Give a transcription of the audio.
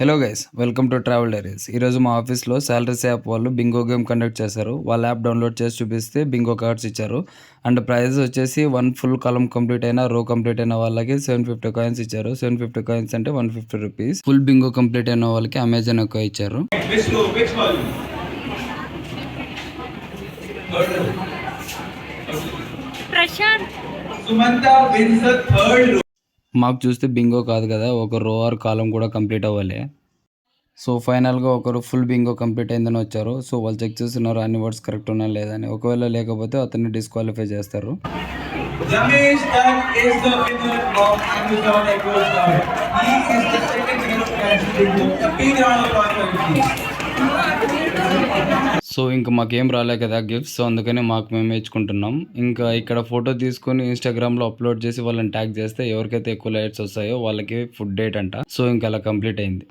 Hello guys, welcome to travel diaries. ఈరోజు మా ఆఫీస్లో సాలరీస్ యాప్ వాళ్ళు బింగో గేమ్ కండక్ట్ చేశారు. వాళ్ళ యాప్ డౌన్లోడ్ చేసి చూపిస్తే బింగో కార్డ్స్ ఇచ్చారు. అండ్ ప్రైజ్ వచ్చేసి వన్ ఫుల్ కాలం కంప్లీట్ అయిన రో కంప్లీట్ అయిన వాళ్ళకి 750 కాయిన్స్ ఇచ్చారు. 750 కాయిన్స్ అంటే 150 రూపీస్. ఫుల్ బింగో కంప్లీట్ అయిన వాళ్ళకి అమెజాన్ ఎక్కువ ఇచ్చారు. మాకు చూస్తే బింగో కాదు కదా, ఒక రో ఆర్ కాలం కూడా కంప్లీట్ అవ్వాలి. సో ఫైనల్గా ఒకరు ఫుల్ బింగో కంప్లీట్ అయిందని వచ్చారు. సో వాళ్ళు చెక్ చేస్తున్నారు అన్ని వర్డ్స్ కరెక్ట్ ఉన్నా లేదని. ఒకవేళ లేకపోతే అతన్ని డిస్క్వాలిఫై చేస్తారు. సో ఇంకా మాకేం రాలే కదా గిఫ్ట్స్, సో అందుకని మాకు మేము ఇచ్చుకుంటున్నాం. ఇంకా ఇక్కడ ఫోటో తీసుకొని ఇన్స్టాగ్రామ్లో అప్లోడ్ చేసి వాళ్ళని ట్యాగ్ చేస్తే ఎవరికైతే ఎక్కువ లైక్స్ వస్తాయో వాళ్ళకి ఫుడ్ డేట్ అంట. సో ఇంకా అలా కంప్లీట్ అయింది.